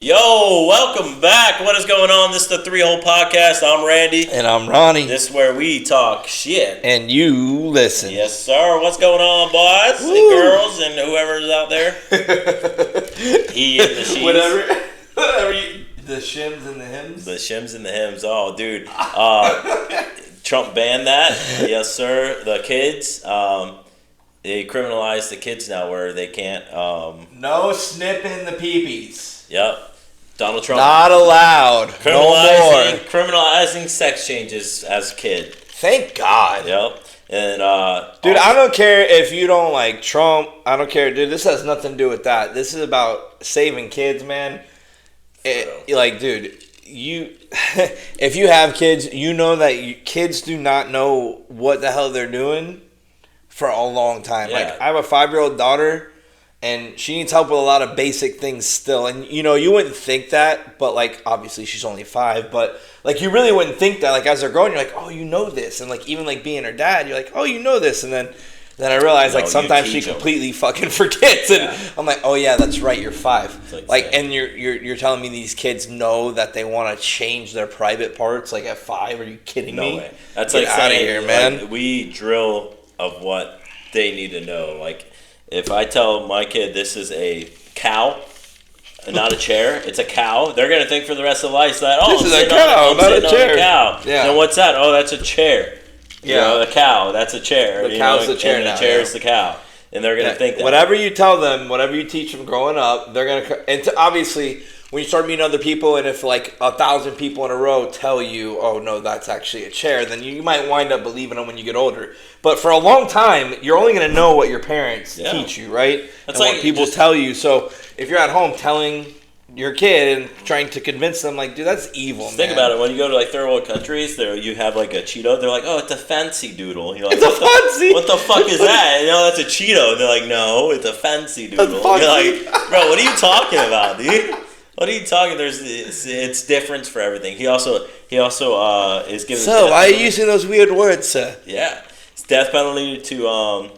Yo, welcome back. What is going on? This is the Three Hole Podcast. I'm Randy. And I'm Ronnie. This is where we talk shit. And you listen. Yes, sir. What's going on, boys and girls and whoever's out there? He and the she's. Whatever you, the shims and the hymns. The shims and the hymns. Oh, dude. Trump banned that. Yes, sir. The kids. They criminalize the kids now where they can't. No snipping the peepees. Yep. Donald Trump. Not allowed. No more. Criminalizing sex changes as a kid. Thank God. Yep. And dude, I don't care if you don't like Trump. I don't care, dude. This has nothing to do with that. This is about saving kids, man. Dude, you if you have kids, you know that kids do not know what the hell they're doing for a long time. Yeah. Like, I have a 5-year-old daughter. And she needs help with a lot of basic things still. And, you know, you wouldn't think that, but, like, obviously she's only 5. But, like, you really wouldn't think that. Like, as they're growing, you're like, oh, you know this. And, like, even, like, being her dad, you're like, oh, you know this. And then I realized, like, sometimes she completely fucking forgets. And I'm like, oh, yeah, that's right, you're 5. Like and you're telling me these kids know that they want to change their private parts, like, at 5? Are you kidding me? No way. That's Get like out of saying, here, man. Like, we drill of what they need to know. Like, if I tell my kid this is a cow, not a chair, it's a cow, they're going to think for the rest of life that, oh, this is a cow, not a chair. Cow. Yeah. And what's that? Oh, that's a chair. Yeah. You know, a cow, that's a chair. The cow's the chair and now. the chair is the cow. And they're going to think that. Whatever you tell them, whatever you teach them growing up, they're going to... And obviously, when you start meeting other people, and if like 1,000 people in a row tell you, oh, no, that's actually a chair, then you might wind up believing them when you get older. But for a long time, you're only going to know what your parents teach you, right? That's and like what people tell you. So if you're at home telling your kid and trying to convince them, like, dude, that's evil, man. Think about it. When you go to, like, third world countries, there you have, like, a Cheeto. They're like, oh, it's a fancy doodle. You're like, it's a fancy? What the fuck is that? You know, that's a Cheeto. And they're like, no, it's a fancy doodle. You're like, bro, what are you talking about, dude? What are you talking? It's difference for everything. He also is giving. So why are you using those weird words, sir? Yeah, it's death penalty to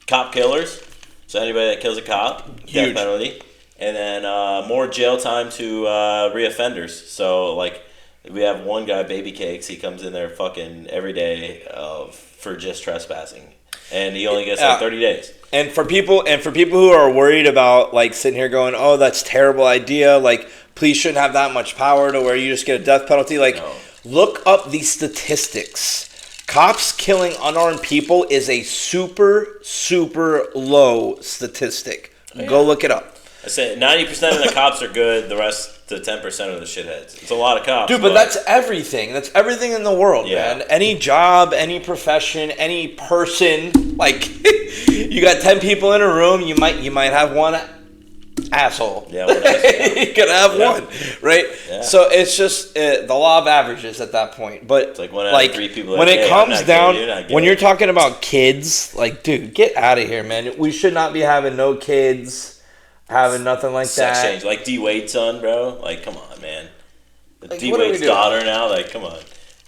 cop killers. So anybody that kills a cop, death penalty, and then more jail time to reoffenders. So like we have one guy, Baby Cakes. He comes in there fucking every day for just trespassing. And he only gets like 30 days. And for people who are worried about like sitting here going, oh, that's a terrible idea. Like, police shouldn't have that much power to where you just get a death penalty. Like, look up the statistics. Cops killing unarmed people is a super, super low statistic. Oh, yeah. Go look it up. I say 90% of the cops are good. The rest, the 10% are the shitheads. It's a lot of cops. Dude, but that's everything. That's everything in the world, man. Any job, any profession, any person. Like, you got 10 people in a room, you might have one asshole. Yeah, one asshole. You could have one, right? Yeah. So it's just the law of averages at that point. But it's like one out of 3 people. When it comes down, when you're talking about kids, like, dude, get out of here, man. We should not be having no kids. Having nothing like sex that. Change. Like D-Wade's son, bro. Like, come on, man. D-Wade's daughter now. Like, come on.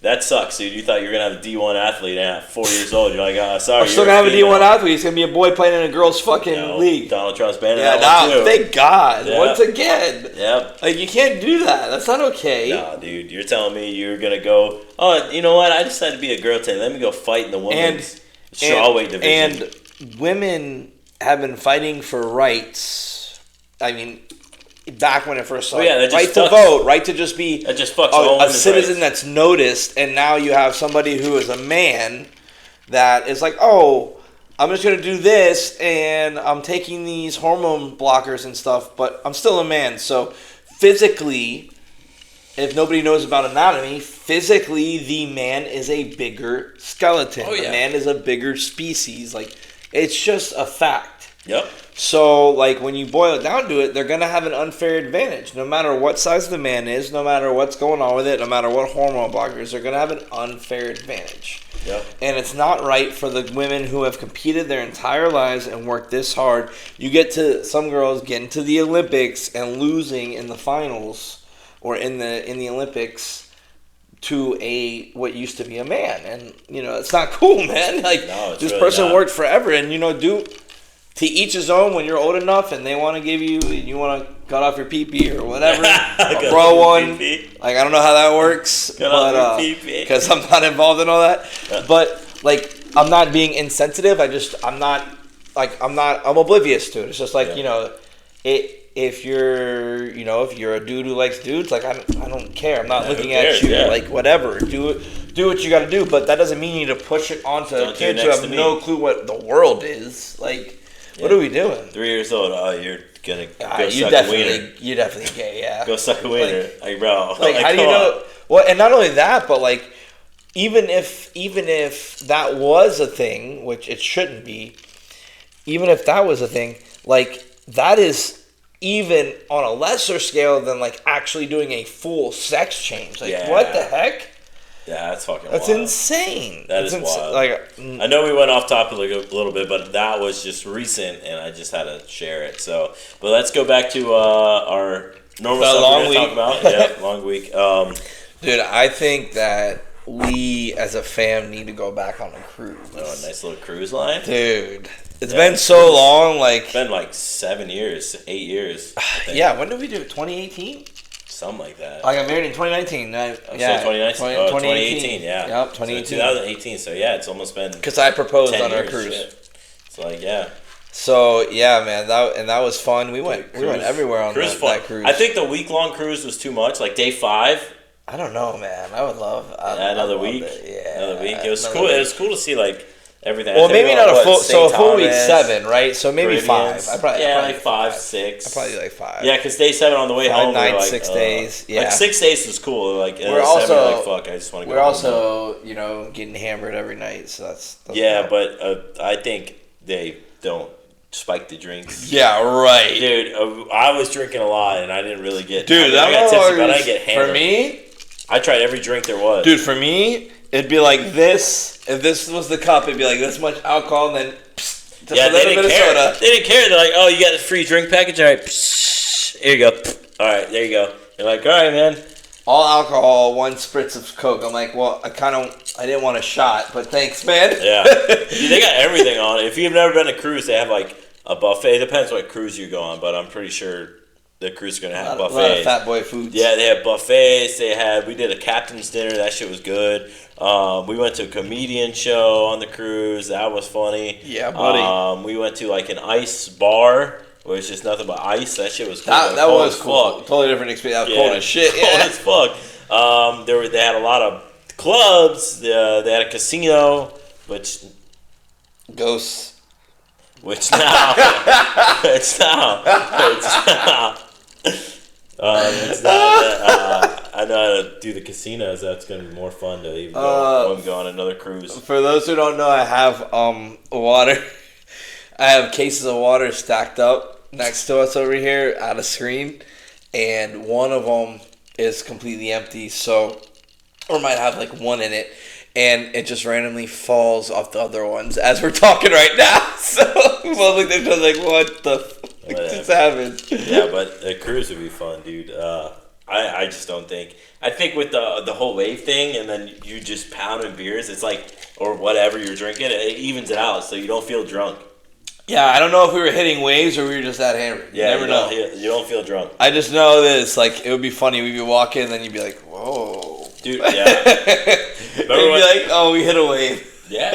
That sucks, dude. You thought you were going to have a D1 athlete at 4 years old. You're like, oh, sorry. I'm still going to have a D1 athlete. He's going to be a boy playing in a girl's fucking league. Donald Trump's banning that one, too. Thank God. Yep. Once again. Yep. Like, you can't do that. That's not okay. Nah, dude. You're telling me you're going to go, oh, you know what? I decided to be a girl today. Let me go fight in the women's strawweight division. And women have been fighting for rights. I mean, back when it first started, right to vote, right to just be a citizen that's noticed, and now you have somebody who is a man that is like, oh, I'm just going to do this, and I'm taking these hormone blockers and stuff, but I'm still a man. So physically, if nobody knows about anatomy, physically the man is a bigger skeleton. Oh, yeah. The man is a bigger species. Like, it's just a fact. Yep. So, like, when you boil it down to it, they're going to have an unfair advantage. No matter what size the man is, no matter what's going on with it, no matter what hormone blockers, they're going to have an unfair advantage. Yep. And it's not right for the women who have competed their entire lives and worked this hard. You get to, some girls getting to the Olympics and losing in the finals or in the Olympics to what used to be a man. And, you know, it's not cool, man. Like, this person worked forever and, you know, to each his own. When you're old enough and they want to give you, and you want to cut off your pee-pee or whatever, I'll grow one. Like, I don't know how that works, but because I'm not involved in all that. But like, I'm not being insensitive. I'm oblivious to it. It's just like, you know, if you're a dude who likes dudes, like I don't care. I'm not looking at you like whatever. Do what you got to do, but that doesn't mean you need to push it onto kids who have no clue what the world is. Like, what are we doing? 3 years old. Oh, you're gonna go you suck a wiener. You're definitely gay. Yeah. Go suck a wiener, like bro. Like how do you know? Well, and not only that, but like even if that was a thing, which it shouldn't be, even if that was a thing, like that is even on a lesser scale than like actually doing a full sex change. Like what the heck? Yeah, that's fucking That's wild. Insane. That is wild. Like, I know we went off topic a little bit, but that was just recent, and I just had to share it. So, but let's go back to our normal stuff we're going to talk about. Yeah, long week. Dude, I think that we as a fam need to go back on a cruise. Oh, a nice little cruise line. Dude, it's been so long. Like, it's been like 7 years, 8 years. Yeah, when did we do it? 2018? Something like that. I got married in 2019. Yeah, 2018. Yeah. Yep, 2018. So 2018. So yeah, it's almost been. Because I proposed on our cruise. It's like So yeah, man, that was fun. We went everywhere on that cruise. I think the week-long cruise was too much. Like day 5. I don't know, man. I would love another week. Another week. It was cool. It was cool to see like everything. Well, maybe not a full. So a full week 7, right? So maybe 5. I probably like 5, 6. I probably like 5. Yeah, because day 7 on the way home. 5, 9, 6 days. Yeah, like 6 days was cool. Like we're also like fuck. I just want to go. We're also getting hammered every night. So that's but I think they don't spike the drinks. Yeah, right, dude. I was drinking a lot and I didn't really get. Dude, I got tipsy, but I didn't get hammered. For me, I tried every drink there was. Dude, for me, it'd be like this. If this was the cup, it'd be like this much alcohol, and then they didn't care. They didn't care. They're like, oh, you got a free drink package? All right, here you go. All right, there you go. You're like, all right, man. All alcohol, 1 spritz of Coke. I'm like, well, I didn't want a shot, but thanks, man. Yeah. Dude, they got everything on it. If you've never been to a cruise, they have like a buffet. It depends what cruise you go on, but I'm pretty sure the cruise is going to have buffets. A lot of fat boy foods. Yeah, they have buffets. We did a captain's dinner. That shit was good. We went to a comedian show on the cruise. That was funny. Yeah, buddy. We went to like an ice bar where it's just nothing but ice. That shit was cool. That was cool. Fuck. Totally different experience. That was cold as shit. Cold as fuck. They had a lot of clubs. They had a casino, which ghosts. Which now. I know how to do the casinos. That's going to be more fun to even go on another cruise. For those who don't know, I have water. I have cases of water stacked up next to us over here at a screen, and one of them is completely empty. Or might have like one in it, and it just randomly falls off the other ones as we're talking right now. So we both looked at each other like, what the fuck just happened? Yeah, but a cruise would be fun, dude. I just don't think. I think with the whole wave thing, and then you just pounding beers, it's like, or whatever you're drinking, it evens it out, so you don't feel drunk. Yeah, I don't know if we were hitting waves or we were just that hammered. Yeah, you never know. You don't feel drunk. I just know this, like, it would be funny. We'd be walking, and then you'd be like, whoa. Dude, yeah. You'd be like, oh, we hit a wave. Yeah.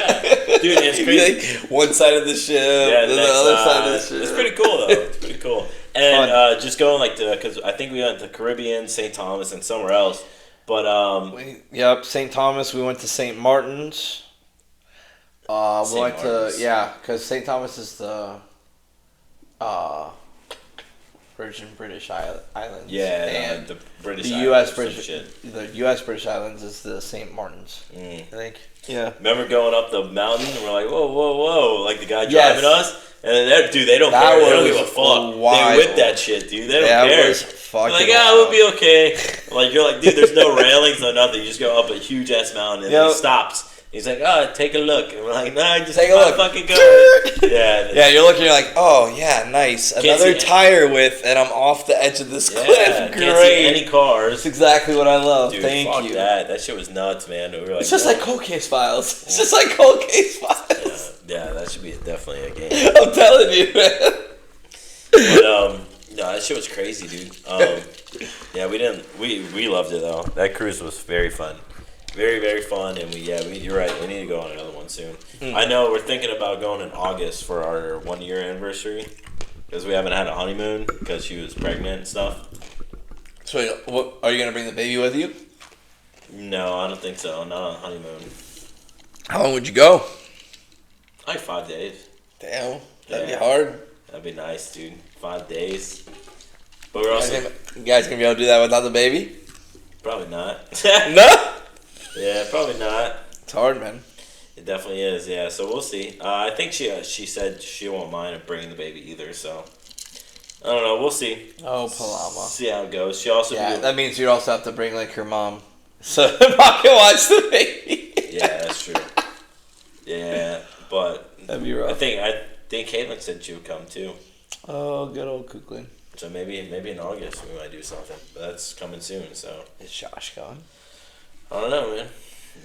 Dude, it's crazy. Like, one side of the ship, then the other side of the ship. It's pretty cool, though. It's pretty cool. And just going, like, because I think we went to the Caribbean, St. Thomas, and somewhere else. But, Yep, St. Thomas. We went to St. Martin's. We went to, because St. Thomas is the Virgin British Islands. Yeah, and the British the Islands. The U.S. British Islands is the St. Martin's, I think. Yeah. Remember going up the mountain and we're like, whoa, whoa, whoa. Like the guy driving us. And then, dude, they don't care. They don't give a fuck. Wild. They whip that shit, dude. They don't care. That was fucking like, we'll be okay. Like, you're like, dude, there's no railings, no nothing. You just go up a huge ass mountain and he stops. He's like, take a look. And we're like, nah, just take a look. Fucking go. Yeah, you're looking, you're like, oh, yeah, nice. Another tire width, and I'm off the edge of this cliff. Great. Can't see any cars. That's exactly what I love. Dude, Thank you. That shit was nuts, man. We were like, it's just like Cold Case Files. It's just like Cold Case Files. Yeah, that should be definitely a game. I'm telling you, man. But no, that shit was crazy, dude. Yeah, we loved it though. That cruise was very fun, very very fun, and you're right. We need to go on another one soon. I know we're thinking about going in August for our 1 year anniversary because we haven't had a honeymoon because she was pregnant and stuff. So, what are you gonna bring the baby with you? No, I don't think so. Not on honeymoon. How long would you go? Like 5 days. Damn, that'd be hard. That'd be nice, dude. 5 days. But we're also You guys gonna be able to do that without the baby? probably not. No. Yeah, probably not. It's hard, man. It definitely is. Yeah. So we'll see. I think she said she won't mind bringing the baby either. So I don't know. We'll see. Oh, Palama. See how it goes. She also that means you also have to bring like her mom, so mom can watch the baby. Yeah, that's true. Yeah, but That'd be rough. I think Caitlin said she would come too. Oh, good old Kuklin. So maybe in August we might do something. But that's coming soon. So Is Josh going? I don't know, man.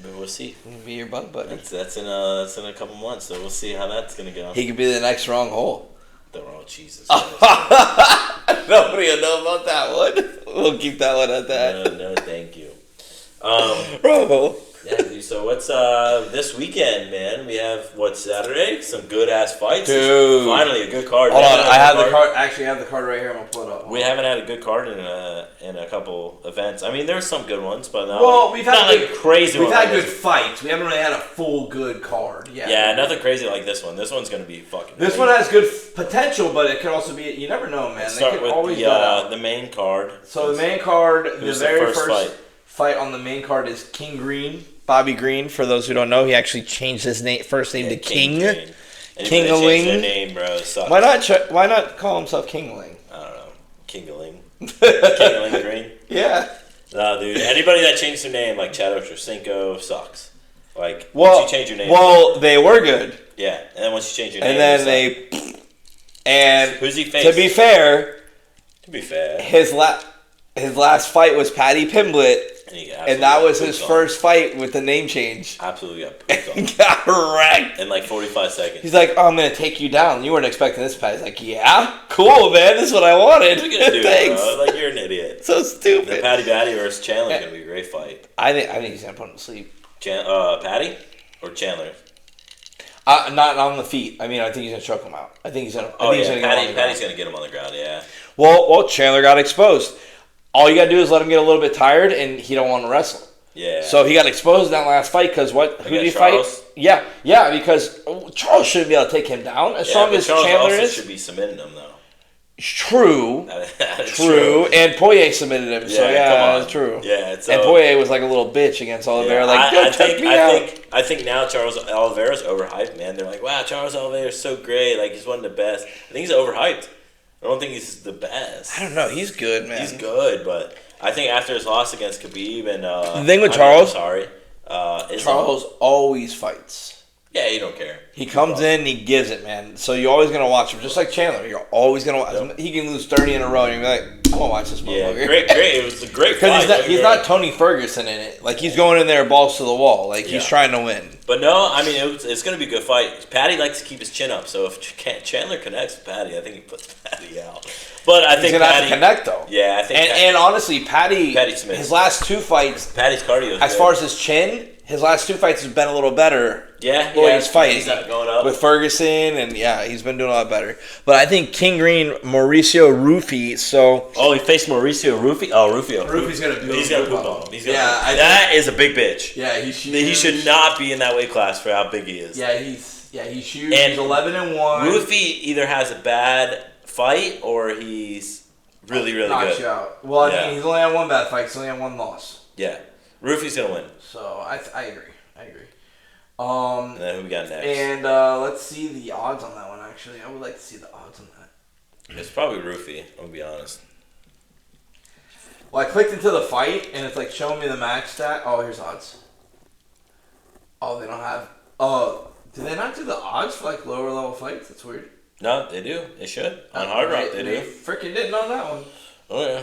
But we'll see. Be your bug buddy. That's in a couple months. So we'll see how that's gonna go. He could be the next wrong hole. They're all Jesus. Nobody will know about that one. We'll keep that one at that. No, thank you. Bro. Yeah, dude. So what's this weekend, man? We have Saturday? Some good ass fights. Dude. Finally a good card. Hold on, I have the card. Actually, I have the card right here. I'm gonna pull it up. We haven't had a good card in a couple events. I mean, there's some good ones, but we've had not like crazy. We've ones had good fights. We haven't really had a full good card. Yeah, nothing crazy like this one. This one's gonna be fucking. This one has good potential, but it could also be. You never know, man. Let's start with the main card. So the main card, Who's the very first fight on the main card is King Green. Bobby Green, for those who don't know, he actually changed his first name to King. King-a-ling. Their name, bro. Sucks. Why not call himself King-a-ling? I don't know. King-a-ling. King-a-ling Green. Yeah. No, dude. Anybody that changed their name, like Chad Ochocinco, sucks. Like, once you change your name. Well, they were good. Yeah, and then once you change your name, and then and who's he faced? To be fair, his last fight was Paddy Pimblett. And that was his first fight with the name change. Absolutely got pooped on. Got wrecked. In like 45 seconds. He's like, I'm going to take you down. You weren't expecting this, Pat. He's like, yeah? Cool, man. This is what I wanted. What are you going to do, Thanks. bro? Like, you're an idiot. So stupid. The Patty versus Chandler is going to be a great fight. I think he's going to put him to sleep. Patty or Chandler? Not on the feet. I mean, I think he's going to choke him out. I think he's going to Patty's going to get him on the ground, yeah. Well, Chandler got exposed. All you got to do is let him get a little bit tired, and he don't want to wrestle. Yeah. So he got exposed in that last fight because who did he fight? Yeah, because Charles shouldn't be able to take him down as strong as Charles Chandler also is. Should be submitting him though. True. And Poirier submitted him. So that's true. Yeah. And Poirier was like a little bitch against Oliveira. I think now Charles Oliveira's overhyped, man. They're like, wow, Charles Oliveira's so great. Like he's one of the best. I think he's overhyped. I don't think he's the best. I don't know. He's good, man. He's good, but I think after his loss against Khabib and the thing with Charles, Charles always fights. Yeah, you don't care. He comes in and he gives it, man. So you're always gonna watch him, just like Chandler. You're always gonna watch him. He can lose 30 in a row, and you're like, I'm gonna watch this motherfucker. Yeah, great. It was a great fight. Because he's not Tony Ferguson in it. Like he's going in there balls to the wall. Like he's trying to win. But no, I mean it's gonna be a good fight. Patty likes to keep his chin up, so if Chandler connects with Patty, I think he puts Patty out. But I think he's gonna have to connect though. Yeah, I think. And honestly, Patty Smith. His last two fights, Patty's cardio. As far as his chin, his last two fights has been a little better. Yeah, he's fighting. He's going up with Ferguson, and he's been doing a lot better. But I think King Green, Mauricio Rufy. So he faced Mauricio Rufy. Oh, Rufio. Rufy's gonna do. He's gonna poop on him. That is a big bitch. Yeah, he's huge. He should not be in that weight class for how big he is. Yeah, he's huge. And he's 11-1. Rufy either has a bad fight or he's really good. You out. Well, I mean, he's only had one bad fight. He's only had one loss. Yeah, Rufy's gonna win. So I agree. And then who we got next? And let's see the odds on that one. Actually, I would like to see the odds on that. It's probably Rufy. I'm gonna be honest. Well, I clicked into the fight, and it's like showing me the match stat. Oh, here's odds. Oh, they don't have. Oh, do they not do the odds for like lower level fights? That's weird. No, they do. They should. On Hard Rock, they do. Freaking didn't on that one. Oh yeah.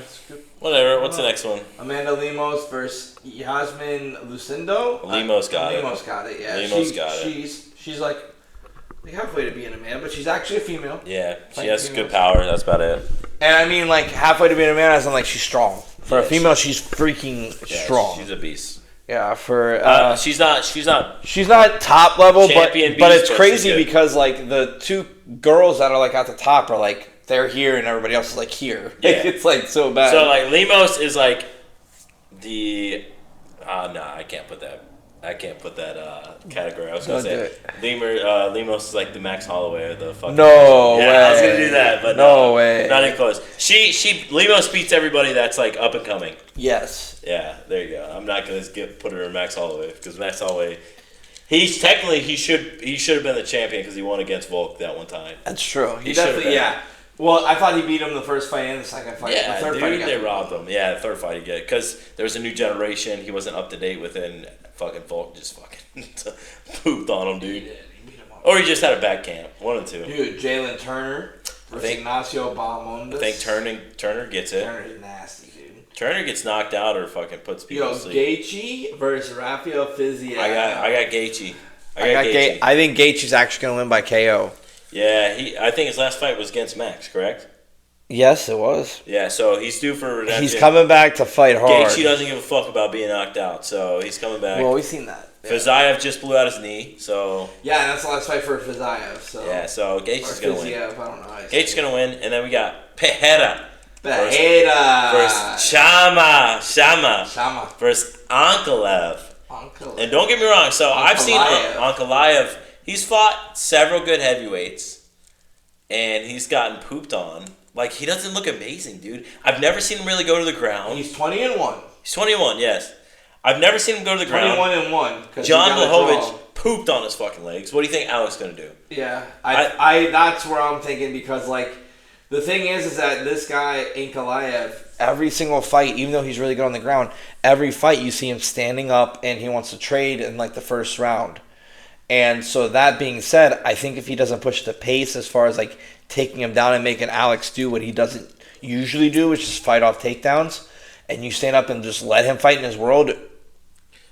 Whatever. What's the next one? Amanda Lemos versus Yasmin Lucindo. Lemos got it. Lemos got it. Yeah. Lemos got it. She's like like halfway to being a man, but she's actually a female. Yeah, she has good power. That's about it. And I mean, like halfway to being a man, as in like she's strong. For a female, she's freaking strong. She's a beast. Yeah, for she's not top level, but it's crazy because like the two girls that are like at the top are like they're here and everybody else is like here. Yeah. It's like so bad. So like Lemos is like the no, I can't put that category. I was gonna say Lemos is like the Max Holloway of the fucking. No way. I was gonna do that, but no way. Not even close. Lemos beats everybody that's like up and coming. Yes. Yeah, there you go. I'm not gonna put her in Max Holloway because Max Holloway, he should have been the champion because he won against Volk that one time. That's true. He definitely Well, I thought he beat him the first fight and the second fight. Yeah, the third fight they robbed him. Yeah, the third fight he get because there was a new generation. He wasn't up to date within fucking Volk. Just fucking pooped on him, dude. He beat him up. Or he just had a bad camp. One of the two. Dude, Jalen Turner versus Ignacio Bahamondes. I think Turner gets it. Turner's nasty, dude. Turner gets knocked out or fucking puts people to sleep. Gaethje versus Rafael Fiziev. I got Gaethje. I think Gaethje's actually gonna win by KO. Yeah, I think his last fight was against Max, correct? Yes, it was. Yeah, so he's due for redemption. He's coming back to fight hard. Gaethje doesn't give a fuck about being knocked out, so he's coming back. Well, we've seen that. Yeah. Fiziev just blew out his knee, so... Yeah, and that's the last fight for Fiziev, so... Yeah, so Gaethje's going to win. I don't know. Gaethje's going to win, and then we got Pereira. Versus Shama. Versus Ankalaev. And don't get me wrong, so I've seen Ankalaev. He's fought several good heavyweights, and he's gotten pooped on. Like, he doesn't look amazing, dude. I've never seen him really go to the ground. He's 20-1. He's 21, yes. I've never seen him go to the ground. 21-1. John Blachowicz pooped on his fucking legs. What do you think Alex is going to do? Yeah. I that's where I'm thinking because, like, the thing is that this guy, Ankalaev, every single fight, even though he's really good on the ground, every fight you see him standing up and he wants to trade in, like, the first round. And so that being said, I think if he doesn't push the pace as far as, like, taking him down and making Alex do what he doesn't usually do, which is fight off takedowns, and you stand up and just let him fight in his world,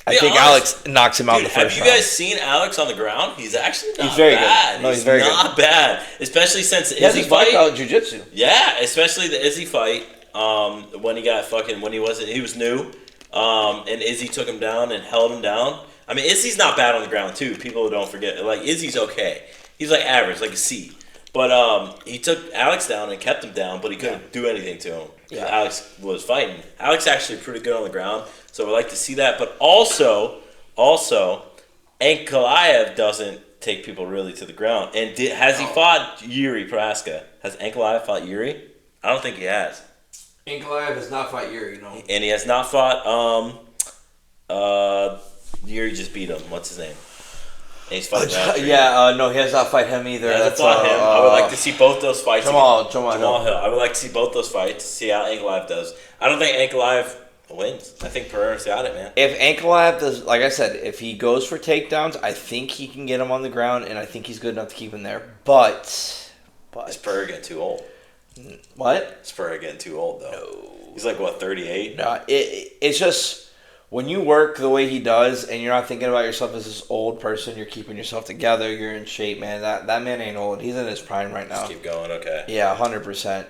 I think Alex knocks him out in the first round. Have you guys seen Alex on the ground? He's actually not very bad. Good. No, he's very good. Not bad. Especially since the Izzy fight. He has his jiu-jitsu. Yeah, especially the Izzy fight. When he was new. And Izzy took him down and held him down. I mean, Izzy's not bad on the ground, too. People don't forget. Like, Izzy's okay. He's like average, like a C. But he took Alex down and kept him down, but he couldn't do anything to him. Yeah. Alex was fighting. Alex actually pretty good on the ground, so we like to see that. But also, Ankalaev doesn't take people really to the ground. And has he fought Yuri Prohaska? Has Ankalaev fought Yuri? I don't think he has. Ankalaev has not fought Yuri, no. And he has not fought Yuri just beat him. What's his name? And he's fighting no, he has not fight him either. Yeah, that's not him. I would like to see both those fights. Jamal Hill. I would like to see both those fights, see how Ankalaev does. I don't think Ankalaev wins. I think Pereira's got it, man. If Ankalaev does, like I said, if he goes for takedowns, I think he can get him on the ground, and I think he's good enough to keep him there. But is Pereira getting too old? What? Is Pereira getting too old, though? No. He's like, what, 38? No, it's just... When you work the way he does and you're not thinking about yourself as this old person, you're keeping yourself together, you're in shape, man. That man ain't old. He's in his prime right now. Just keep going, okay. Yeah, 100%.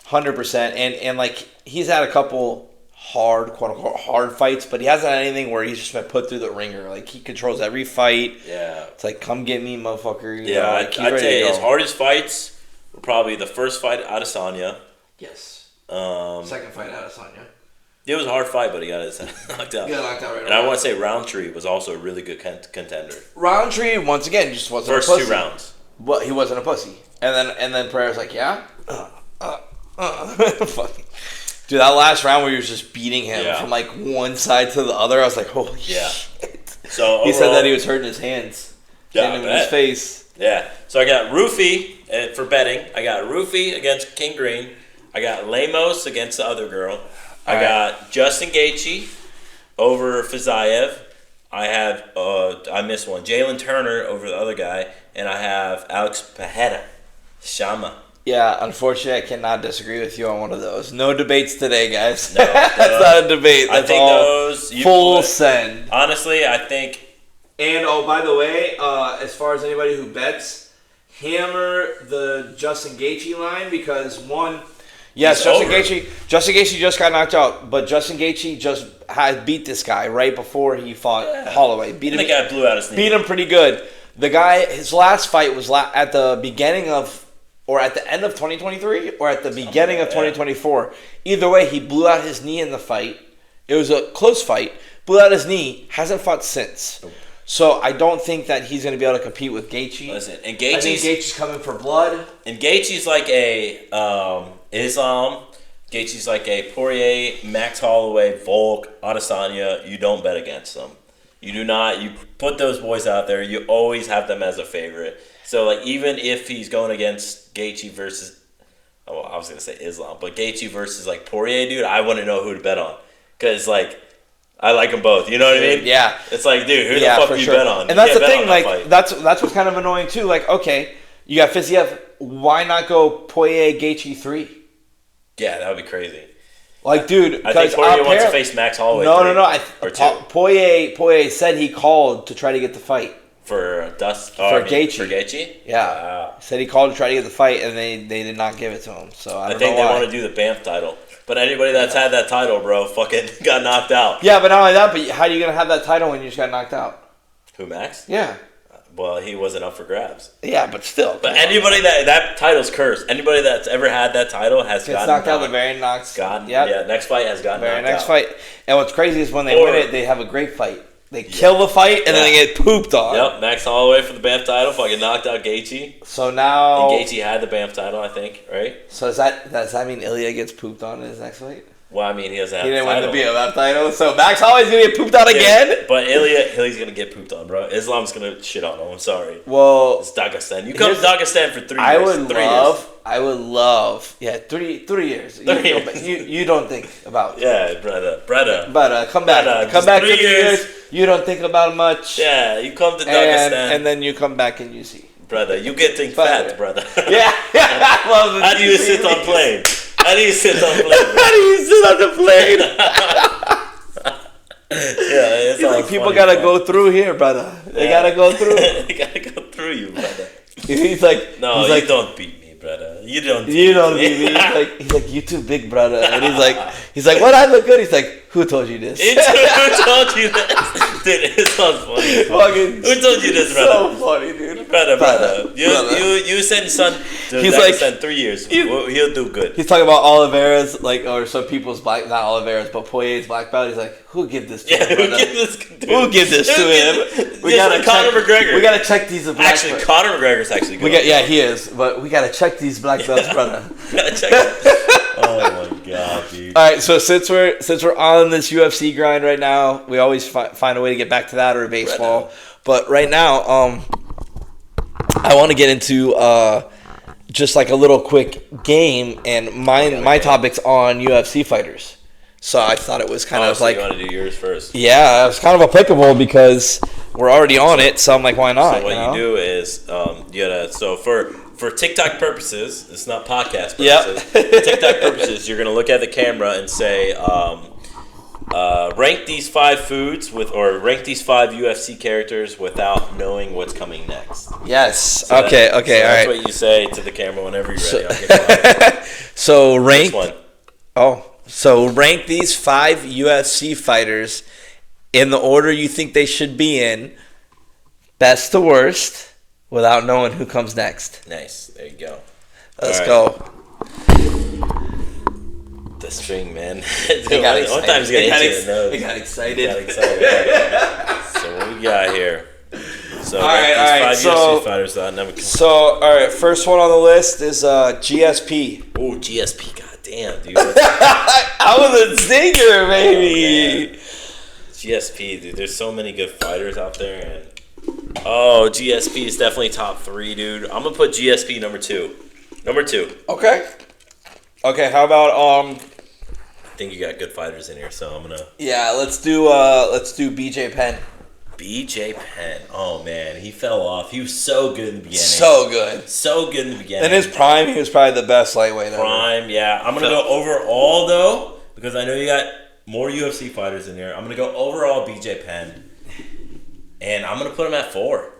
100%. And like, he's had a couple hard, quote-unquote, hard fights, but he hasn't had anything where he's just been put through the ringer. Like, he controls every fight. Yeah. It's like, come get me, motherfucker. I'd say his hardest fights were probably the first fight out of Adesanya. Yes. Second fight out of Adesanya. It was a hard fight, but he got his knocked out. He got knocked out right away. And I want to say Roundtree was also a really good contender. Roundtree, once again, just wasn't a pussy. First 2 rounds. Well, he wasn't a pussy. And then Pereira's like, yeah? Fucking. Dude, that last round where he was just beating him from like one side to the other, I was like, holy shit. So he said that he was hurting his hands. Hitting him in his face. Yeah. So I got Rufy for betting. I got Rufy against King Green. I got Lemos against the other girl. I got Justin Gaethje over Fiziev. I have, I missed one, Jalen Turner over the other guy. And I have Alex Pereira, Shama. Yeah, unfortunately, I cannot disagree with you on one of those. No debates today, guys. No, that's not a debate. That's full send. Honestly, I think... And, by the way, as far as anybody who bets, hammer the Justin Gaethje line because one. Yes, Justin Gaethje just got knocked out, but Justin Gaethje just had beat this guy right before he fought Holloway. Beat him. The guy blew out his knee. Beat him pretty good. The guy, his last fight was at the beginning of, or at the end of 2023, or at the beginning of 2024. Either way, he blew out his knee in the fight. It was a close fight. Blew out his knee. Hasn't fought since. Nope. So I don't think that he's going to be able to compete with Gaethje. Listen, and I think Gaethje's coming for blood. And Gaethje's like a Islam. Gaethje's like a Poirier, Max Holloway, Volk, Adesanya. You don't bet against them. You do not. You put those boys out there. You always have them as a favorite. So like even if he's going against Gaethje versus, I was gonna say Islam, but Gaethje versus like Poirier, dude, I want to know who to bet on. Because, like, I like them both. You know what I mean? Yeah. It's like, dude, who the fuck do you bet on? And that's the thing. Like, that's what's kind of annoying, too. Like, okay, you got Fiziev. Why not go Poirier, Gaethje 3? Yeah, that would be crazy. Like, dude. I think Poirier wants to face Max Holloway. No. Poirier said he called to try to get the fight. For Gaethje. For Gaethje? Yeah. Wow. Said he called to try to get the fight, and they did not give it to him. So I think they want to do the BAMF title. But anybody that's had that title, bro, fucking got knocked out. Yeah, but not only that, but how are you going to have that title when you just got knocked out? Who, Max? Yeah. Well, he wasn't up for grabs. Yeah, but still. But anybody that title's cursed. Anybody that's ever had that title has gotten knocked out. The very next. Yeah, next fight has gotten knocked out. Very next fight. And what's crazy is when they win it, they have a great fight. They kill the fight, and then they get pooped on. Yep, Max Holloway for the BAMF title, fucking knocked out Gaethje. So now... And Gaethje had the BAMF title, I think, right? So does that mean Ilya gets pooped on in his next fight? Well, I mean, he doesn't have the title. He didn't win the BMF title, so Max Holloway's going to get pooped on again? But Ilya's going to get pooped on, bro. Islam's going to shit on him, I'm sorry. Well... It's Dagestan. You come to Dagestan for 3 years. I would love... Yeah, 3 years. You don't think about... Yeah, brother. Come back. Come back 3 years. You don't think about much. Yeah, you come to Dagestan. And then you come back and you see. Brother, you get things fat, brother. Yeah. I love it. How do you sit on plane? How do you sit on plane? How do you sit on the plane? Yeah, it's like people gotta go through here, brother. They gotta go through. They gotta go through you, brother. He's like, no, you don't beat me, brother. You don't beat me. He's like, you too big, brother. And he's like, what? I look good. He's like, who told you this? Who told you this? Dude, it sounds funny. Who told you this, brother? So funny, dude. Brother. You send son to Dagestan 3 years. He'll do good. He's talking about Oliveira's, or some people's not Oliveira's, but Poirier's black belt. He's like, who give this to him, brother? Who give this to him? We gotta Conor McGregor. We gotta check these black belts. Actually, Conor McGregor's actually good. He is, but we gotta check these black belts, brother. Gotta check them. Oh my god, dude. All right, so since we're on this UFC grind right now, we always find a way to get back to that or baseball. Right, but right now, I want to get into just like a little quick game, and my topic's on UFC fighters. So I thought it was kind of like... you want to do yours first? Yeah, it's kind of applicable because we're already on it, so I'm like, why not? So what you do is, you gotta... So for TikTok purposes, it's not podcast purposes. Yep. TikTok purposes, you're gonna look at the camera and say, rank these 5 foods or rank these 5 UFC characters without knowing what's coming next. Yes. So okay. All right. That's what you say to the camera whenever you're ready. I'll get so rank. This one. Oh. So rank these 5 UFC fighters in the order you think they should be in, best to worst, without knowing who comes next. Nice. There you go. Let's go. The string, man. It got excited. One time's gonna hit you in the nose. It got excited. So what we got here? So all right. UFC fighters that So all right, first one on the list is GSP. Oh, GSP. God damn, dude. I was a zinger, baby. GSP, dude. There's so many good fighters out there, and GSP is definitely top 3, dude. I'm gonna put GSP number 2. Okay. How about I think you got good fighters in here, so I'm gonna. Yeah, let's do BJ Penn. BJ Penn. Oh man, he fell off. He was so good in the beginning. So good in the beginning. In his prime, he was probably the best lightweight ever. Yeah. I'm gonna go overall though, because I know you got more UFC fighters in here. I'm gonna go overall BJ Penn, and I'm gonna put him at 4.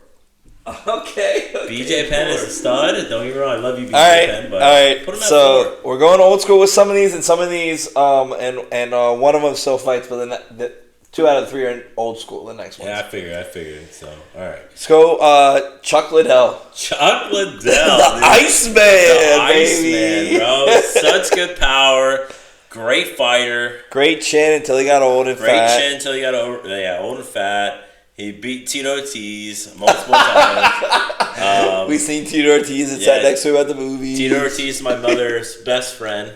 Okay. BJ Penn is a stud. Don't get me wrong, I love you, BJ All right, Penn, but all right. put him at So 4. we're going old school with some of these, and some of these, and one of them still fights, but the 2 out of 3 are old school. The next one. Yeah, I figured. So, all right. Let's go. Chuck Liddell. Chuck Liddell, the Iceman, baby. Iceman, bro. Such good power. Great fighter. Great chin until he got old and fat. Great chin until he got old and fat. He beat Tito Ortiz multiple times. We seen Tito Ortiz and sat next to him at the movie. Tito Ortiz is my mother's best friend.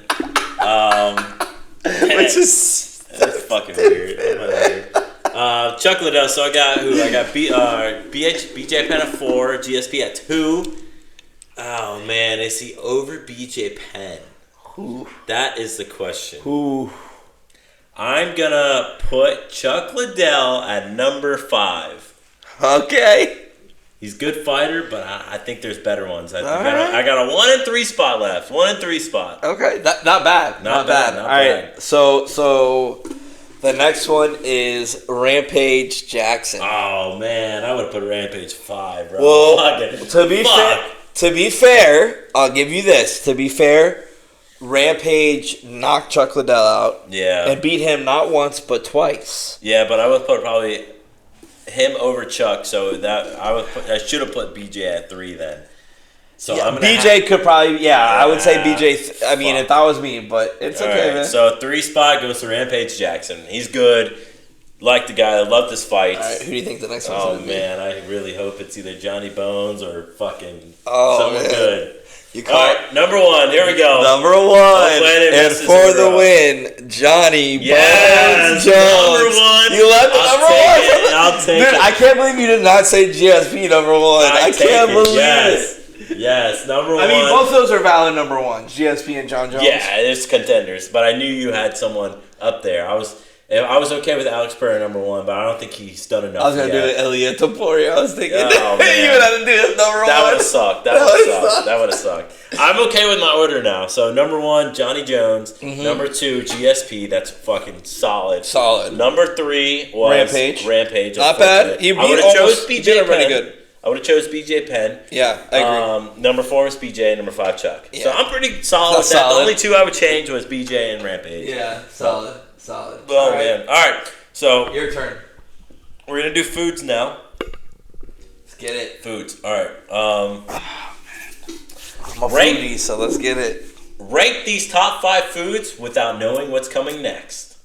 Which is that's fucking weird. Chuck Liddell. So I got BJ Penn at 4, GSP at 2. Oh man, is he over BJ Penn? Ooh. That is the question. Ooh. I'm gonna put Chuck Liddell at number 5. Okay. He's a good fighter, but I think there's better ones. I got a 1 and 3 spot left. 1 and 3 spot. Okay, not bad. Not bad. All right. So the next one is Rampage Jackson. Oh man, I would have put Rampage 5, bro. Well, to be fair, I'll give you this. To be fair, Rampage knocked Chuck Liddell out. Yeah. And beat him not once but twice. Yeah, but I would put probably him over Chuck, so that I should have put BJ at 3 then. So yeah, I'm gonna BJ could probably I would say BJ. I mean, if that was me, but it's all okay, right, man. So 3 spot goes to Rampage Jackson. He's good. Like the guy. I love this fight. All right, who do you think the next one's Oh gonna man, I really hope it's either Johnny Bones or fucking someone man. good. All right, number 1. Here we go. Number 1, and for the win, Johnny Bones Jones. Number 1. You left the number 1. I'll take it. Dude, I can't believe you did not say GSP number 1. I can't believe it. Yes, number 1. I mean, both of those are valid number 1. GSP and John Jones. Yeah, it's contenders, but I knew you had someone up there. I was okay with Alex Pereira number 1, but I don't think he's done enough. I was gonna do it, Elliot Taporia. I was thinking you would have to do it number 1. That would have sucked. That would have sucked. I'm okay with my order now. So number 1, Johnny Jones. Mm-hmm. Number 2, GSP. That's fucking solid. Number 3 was Rampage. Not bad. I would have chose BJ pretty Penn. good. I would have chose BJ Penn. Yeah, I agree. Number 4 was BJ. Number 5, Chuck. Yeah. So I'm pretty solid with that. The only 2 I would change was BJ and Rampage. Yeah, solid. Oh man. All right. So your turn. We're gonna do foods now. Let's get it. Foods. All right. I'm a foodie, so let's get it. Rank these top 5 foods without knowing what's coming next.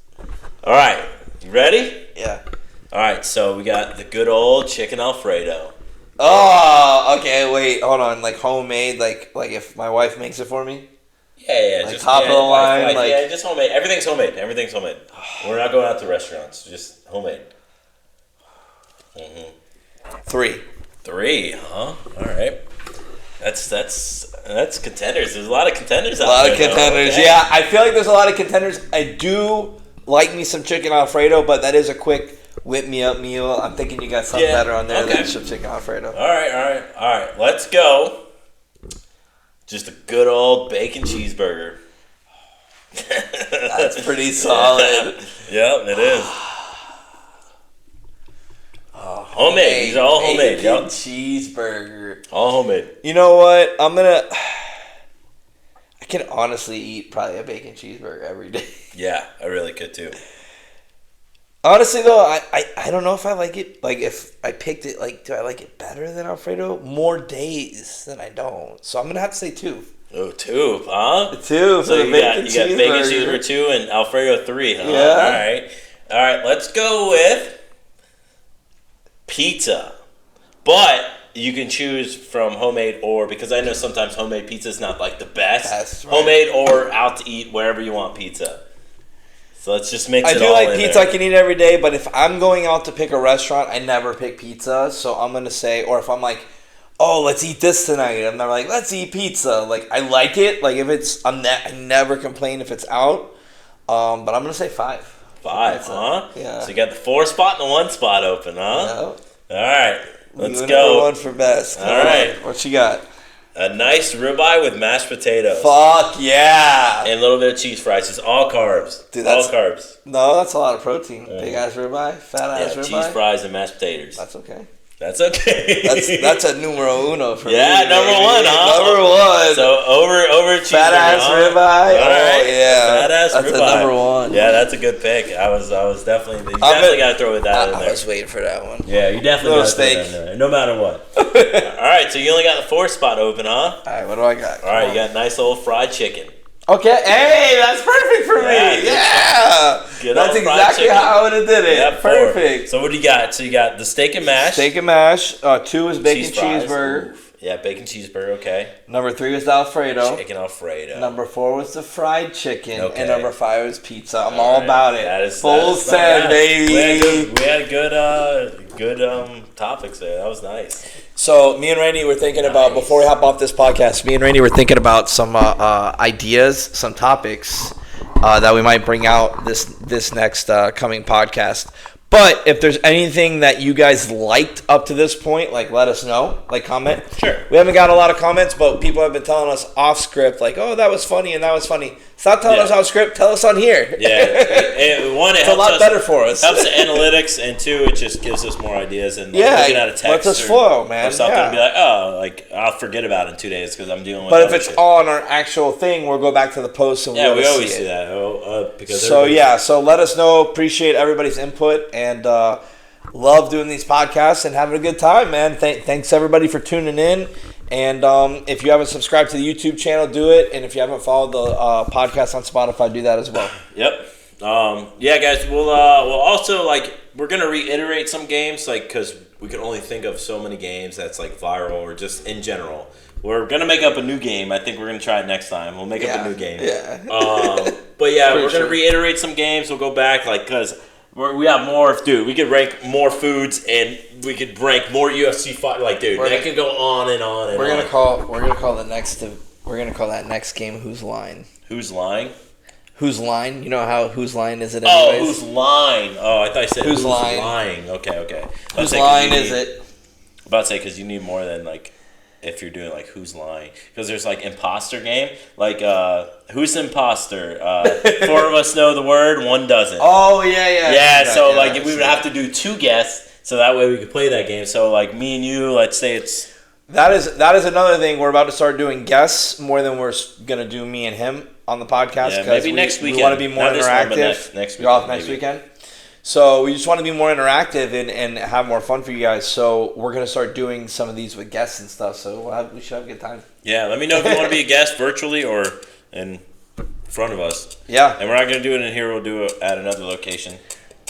All right. You ready? Yeah. All right. So we got the good old chicken Alfredo. Oh, okay. Wait, hold on. Like homemade, like if my wife makes it for me. Yeah. Like just top of the line, yeah, just homemade. Everything's homemade. We're not going out to restaurants. Just homemade. 3. 3, huh? All right. That's contenders. There's a lot of contenders out there. A lot of contenders. Okay. Yeah, I feel like there's a lot of contenders. I do like me some chicken Alfredo, but that is a quick whip me up meal. I'm thinking you got something better on there than some chicken Alfredo. All right. Let's go. Just a good old bacon cheeseburger. That's pretty solid. Yep, it is. Homemade. These are all homemade. Bacon cheeseburger. All homemade. You know what? I can honestly eat probably a bacon cheeseburger every day. Yeah, I really could too. Honestly though, I don't know if I like it. Like if I picked it, like do I like it better than Alfredo? More days than I don't. So I'm gonna have to say 2. Oh, 2, huh? 2 for the bacon cheeseburger. You got bacon cheeseburger 2 and Alfredo 3, huh? Yeah. All right. Let's go with pizza. But you can choose from homemade or, because I know sometimes homemade pizza is not like the best. That's right. Homemade or out to eat wherever you want pizza. So let's just mix it all in. I do like pizza. I can eat every day, but if I'm going out to pick a restaurant, I never pick pizza. So I'm gonna say, or if I'm like, oh, let's eat this tonight, and they're like, let's eat pizza. Like I like it. Like if it's, I never complain if it's out. But I'm gonna say 5. 5, huh? Yeah. So you got the 4 spot and the 1 spot open, huh? Yeah. All right. Let's go. Number 1 for best. All right. What you got? A nice ribeye with mashed potatoes. Fuck yeah. And a little bit of cheese fries. It's all carbs. Dude, all carbs. No, that's a lot of protein. Big ass ribeye, fat ass ribeye. Cheese fries and mashed potatoes. That's okay. That's okay. That's a numero uno for me. Yeah, number one, huh? Number one. So over fat ass ribeye. All right. Yeah, Fat ass that's ribeye. A number one. Yeah, that's a good pick. I was definitely. You definitely got to throw that in there. I was waiting for that one. Yeah, you definitely got to throw that in there, no matter what. All right, so you only got the 4th spot open, huh? All right, what do I got? All right, you got nice old fried chicken. Okay, hey, that's perfect for me. Yeah, that's exactly how I would have did it. Yep, perfect. So what do you got? So you got the steak and mash. Steak and mash. 2 is bacon cheeseburger. Oof. Yeah, bacon cheeseburger. Okay. Number 3 was the Alfredo. Chicken Alfredo. Number 4 was the fried chicken, okay. and number 5 was pizza. I'm all about it. That is full send, baby. We had good topics there. That was nice. So me and Randy were thinking about, before we hop off this podcast, me and Randy were thinking about some ideas, some topics that we might bring out this next coming podcast. But if there's anything that you guys liked up to this point, like let us know, like comment. Sure. We haven't got a lot of comments, but people have been telling us off script, like, oh, that was funny and that was funny. Stop telling us off script. Tell us on here. Yeah. It's a lot better for us. Helps the analytics, and 2, it just gives us more ideas. And looking at a text lets us flow, man. Or something, and be like, I'll forget about it in 2 days because I'm dealing with. But if it's on our actual thing, we'll go back to the post and we always do that. So let us know. Appreciate everybody's input and love doing these podcasts and having a good time, man. Thanks everybody for tuning in. And if you haven't subscribed to the YouTube channel, do it. And if you haven't followed the podcast on Spotify, do that as well. Yep. Yeah, guys. We'll also we're gonna reiterate some games because we can only think of so many games that's viral or just in general. We're gonna make up a new game. I think we're gonna try it next time. We'll make up a new game. Yeah. But yeah, we're gonna reiterate some games. We'll go back because. We have more, dude. We could rank more foods, and we could rank more UFC fight. That can go on and on and we're on. We're gonna call that next game Whose Line? Whose Line? Whose Line? You know how Whose Line is it? Anyways? Oh, Whose Line? Oh, I thought you said Whose Line? Lying. Okay. Whose line is it? I'm about to say because you need more than if you're doing who's lying, because there's imposter game, who's imposter, 4 of us know the word, 1 doesn't. Oh yeah. So we would have to do 2 guesses, so that way we could play that game. So me and you, let's say it's that is another thing. We're about to start doing guests more than we're gonna do me and him on the podcast. Yeah, maybe next weekend. We want to be more interactive. Next You're off next weekend. So we just want to be more interactive and have more fun for you guys. So we're going to start doing some of these with guests and stuff. So we should have a good time. Yeah, let me know if you want to be a guest virtually or in front of us. Yeah. And we're not going to do it in here. We'll do it at another location.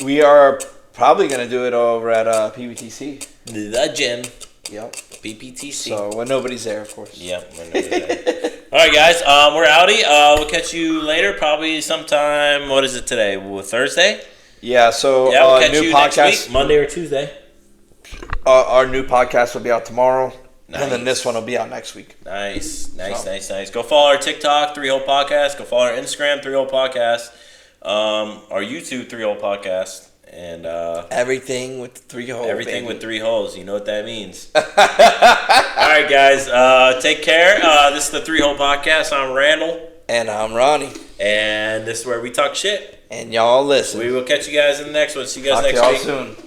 We are probably going to do it over at PBTC. The gym. Yep. PPTC. So when nobody's there, of course. Yep, when nobody's there. All right, guys. We're outie. We'll catch you later. Probably sometime. What is it today? Thursday? Yeah, so we'll catch new you podcast next week, Monday or Tuesday. Our new podcast will be out tomorrow, nice. And then this one will be out next week. Nice. Go follow our TikTok, 3 Hole Podcast. Go follow our Instagram, 3 Hole Podcast. Our YouTube, 3 Hole Podcast, and everything with 3 holes. Everything with 3 holes. You know what that means. All right, guys. Take care. This is the 3 Hole Podcast. I'm Randall, and I'm Ronnie, and this is where we talk shit. And y'all listen. We will catch you guys in the next one. See you guys Talk next to y'all week. soon.